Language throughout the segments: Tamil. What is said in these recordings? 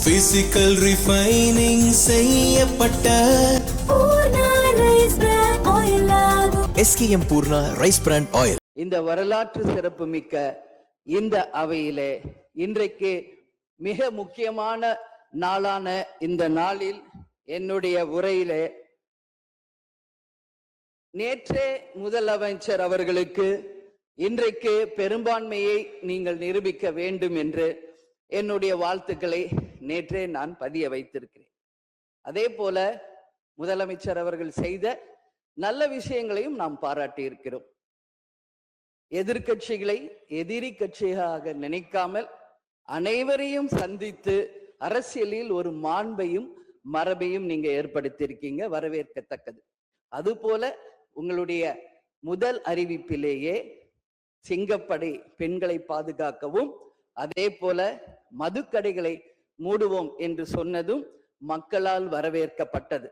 பிசிக்கல் ரிஃபைனிங் செய்யப்பட்ட SKM Poorna rice brand oil. இந்த வரலாற்று சிறப்பு மிக்க இந்த அவையிலே இன்றைக்கு மிக முக்கியமான நாளான இந்த நாளில் என்னுடைய உரையிலே நேற்றே முதலமைச்சர் அவர்களுக்கு இன்றைக்கு பெரும்பான்மையை நீங்கள் நிரூபிக்க வேண்டும் என்று என்னுடைய வாழ்த்துக்களை நேற்றே நான் பதிய வைத்திருக்கிறேன். அதே போல முதலமைச்சர் அவர்கள் செய்த நல்ல விஷயங்களையும் நாம் பாராட்டி இருக்கிறோம். எதிர்கட்சிகளை எதிரி கட்சியாக நினைக்காமல் அனைவரையும் சந்தித்து அரசியலில் ஒரு மாண்பையும் மரபையும் நீங்க ஏற்படுத்தியிருக்கீங்க, வரவேற்கத்தக்கது. அதுபோல உங்களுடைய முதல் அறிவிப்பிலேயே சிங்கப்படை பெண்களை பாதுகாக்கவும் அதே போல மதுக்கடைகளை மூடுவோம் என்று சொன்னதும் மக்களால் வரவேற்கப்பட்டது.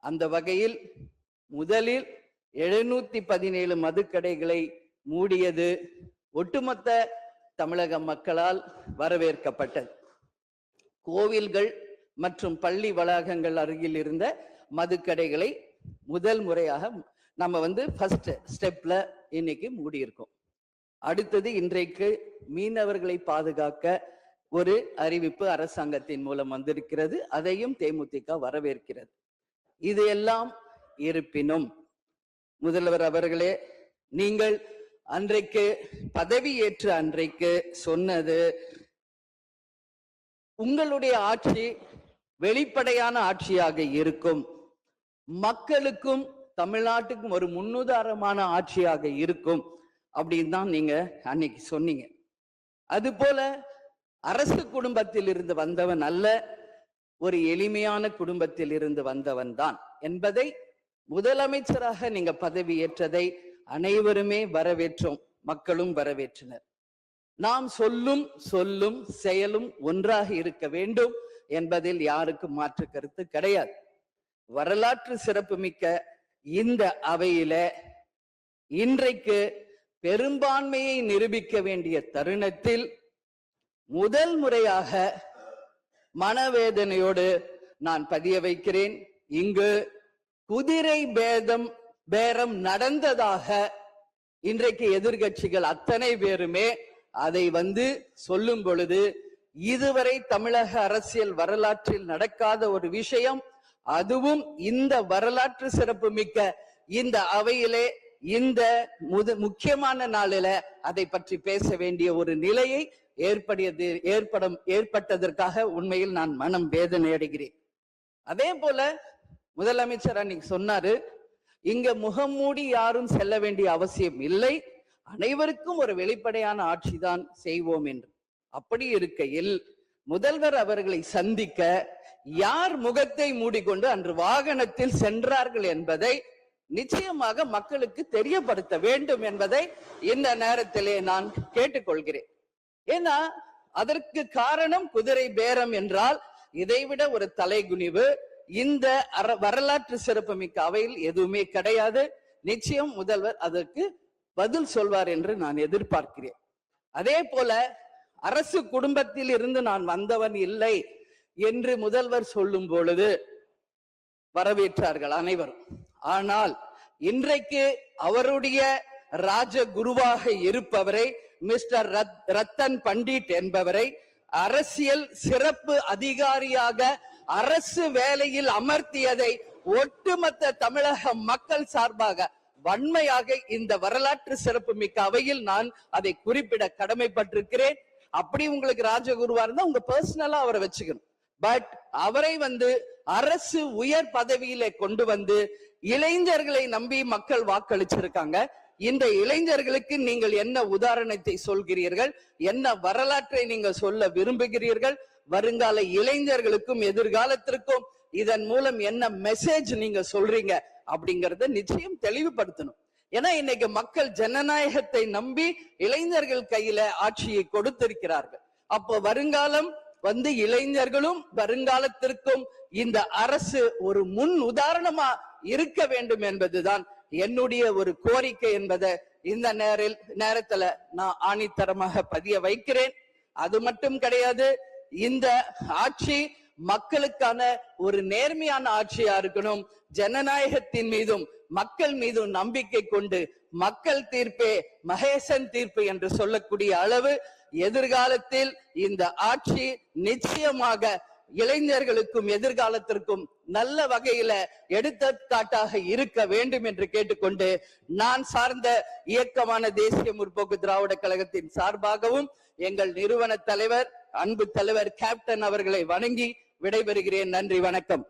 அந்த வகையில் முதலில் 717 மதுக்கடைகளை மூடியது ஒட்டுமொத்த தமிழக மக்களால் வரவேற்கப்பட்டது. கோவில்கள் மற்றும் பள்ளி வளாகங்கள் அருகில் இருந்த மதுக்கடைகளை முதல் முறையாக நம்ம ஃபர்ஸ்ட் ஸ்டெப்ல இன்னைக்கு மூடியிருக்கோம். அடுத்தது இன்றைக்கு மீனவர்களை பாதுகாக்க ஒரு அறிவிப்பு அரசாங்கத்தின் மூலம் வந்திருக்கிறது. அதையும் தேமுதிக வரவேற்கிறது. இது எல்லாம் இருப்பினும் முதல்வர் அவர்களே, நீங்கள் அன்றைக்கு பதவியேற்ற அன்றைக்கு சொன்னது உங்களுடைய ஆட்சி வெளிப்படையான ஆட்சியாக இருக்கும், மக்களுக்கும் தமிழ்நாட்டுக்கும் ஒரு முன்னுதாரணமான ஆட்சியாக இருக்கும் அப்படின்னு தான் நீங்க அன்னைக்கு சொன்னீங்க. அது போல அரசு குடும்பத்தில் இருந்து வந்தவன் அல்ல, ஒரு எளிமையான குடும்பத்தில் இருந்து வந்தவன் தான் என்பதை முதலமைச்சராக நீங்க பதவியேற்றதை அனைவருமே வரவேற்றோம், மக்களும் வரவேற்றனர். நாம் சொல்லும் செயலும் ஒன்றாக இருக்க வேண்டும் என்பதில் யாருக்கும் மாற்று கருத்து கிடையாது. வரலாற்று சிறப்புமிக்க இந்த அவையில இன்றைக்கு பெரும்பான்மையை நிரூபிக்க வேண்டிய தருணத்தில் முதல் முறையாக மனவேதனையோடு நான் பதிய வைக்கிறேன், இங்கு குதிரை பேரம் நடந்ததாக இன்றைக்கு எதிர்கட்சிகள் அத்தனை பேருமே அதை சொல்லும் பொழுது இதுவரை தமிழக அரசியல் வரலாற்றில் நடக்காத ஒரு விஷயம், அதுவும் இந்த வரலாற்று சிறப்பு மிக்க இந்த அவையிலே இந்த முக்கியமான நாளில அதை பற்றி பேச வேண்டிய ஒரு நிலையை ஏற்பட்டதற்காக உண்மையில் நான் மனம் வேதனை அடைகிறேன். அதே போல முதலமைச்சர் அன்னைக்கு சொன்னாரு, இங்க முகம் மூடி யாரும் செல்ல வேண்டிய அவசியம் இல்லை, அனைவருக்கும் ஒரு வெளிப்படையான ஆட்சி தான் செய்வோம் என்று. அப்படி இருக்கையில் முதல்வர் அவர்களை சந்திக்க யார் முகத்தை மூடிக்கொண்டு அன்று வாகனத்தில் சென்றார்கள் என்பதை நிச்சயமாக மக்களுக்கு தெரியப்படுத்த வேண்டும் என்பதை இந்த நேரத்திலே நான் கேட்டுக்கொள்கிறேன். ஏன்னா அதற்கு காரணம் குதிரை பேரம் என்றால் இதைவிட ஒரு தலைகுனிவு இந்த வரலாற்று சிறப்புமிக்க அவையில் எதுவுமே கிடையாது. நிச்சயம் முதல்வர் அதற்கு பதில் சொல்வார் என்று நான் எதிர்பார்க்கிறேன். அதே போல அரசு குடும்பத்தில் இருந்து நான் வந்தவன் இல்லை என்று முதல்வர் சொல்லும் பொழுது வரவேற்றார்கள் அனைவரும். ஆனால் இன்றைக்கு அவருடைய ராஜகுருவாக இருப்பவரை மிஸ்டர் ரத்தன் பண்டிட் என்பவரை அரசியல் சிறப்பு அதிகாரியாக அரசு வேலையில் அமர்த்தியதை ஒட்டுமொத்த தமிழக மக்கள் சார்பாக வன்மையாக இந்த வரலாற்று சிறப்பு மிக்க அவையில் நான் அதை குறிப்பிட கடமைப்பட்டிருக்கிறேன். அப்படி உங்களுக்கு ராஜகுருவா இருந்தா உங்க பர்சனலா அவரை வச்சுக்கணும். பட் அவரை அரசு உயர் பதவியில கொண்டு இளைஞர்களை நம்பி மக்கள் வாக்களிச்சிருக்காங்க. இந்த இளைஞர்களுக்கு நீங்கள் என்ன உதாரணத்தை சொல்கிறீர்கள், என்ன வரலாற்றை நீங்க சொல்ல விரும்புகிறீர்கள், வருங்கால இளைஞர்களுக்கும் எதிர்காலத்திற்கும் இதன் மூலம் என்ன மெசேஜ் நீங்க சொல்றீங்க அப்படிங்கறத நிச்சயம் தெளிவுபடுத்தணும். ஏன்னா இன்னைக்கு மக்கள் ஜனநாயகத்தை நம்பி இளைஞர்கள் கையில ஆட்சியை கொடுத்திருக்கிறார்கள். அப்போ வருங்காலம் இளைஞர்களும் வருங்காலத்திற்கும் இந்த அரசு ஒரு முன் உதாரணமா இருக்க வேண்டும் என்பதுதான் என்னுடைய ஒரு கோரிக்கை என்பதை இந்த நேரத்துல நான் ஆணித்தரமாக பதிய வைக்கிறேன். அது மட்டும் கிடையாது, இந்த ஆட்சி மக்களுக்கான ஒரு நேர்மையான ஆட்சியா இருக்கணும். ஜனநாயகத்தின் மீதும் மக்கள் மீதும் நம்பிக்கை கொண்டு மக்கள் தீர்ப்பே மகேசன் தீர்ப்பு என்று சொல்லக்கூடிய அளவு எதிர்காலத்தில் இந்த ஆட்சி நிச்சயமாக இளைஞர்களுக்கும் எதிர்காலத்திற்கும் நல்ல வகையில எடுத்துக்காட்டாக இருக்க வேண்டும் என்று கேட்டுக்கொண்டு, நான் சார்ந்த இயக்கமான தேசிய முற்போக்கு திராவிட கழகத்தின் சார்பாகவும் எங்கள் நிறுவன தலைவர் அன்பு தலைவர் கேப்டன் அவர்களை வணங்கி விடைபெறுகிறேன். நன்றி, வணக்கம்.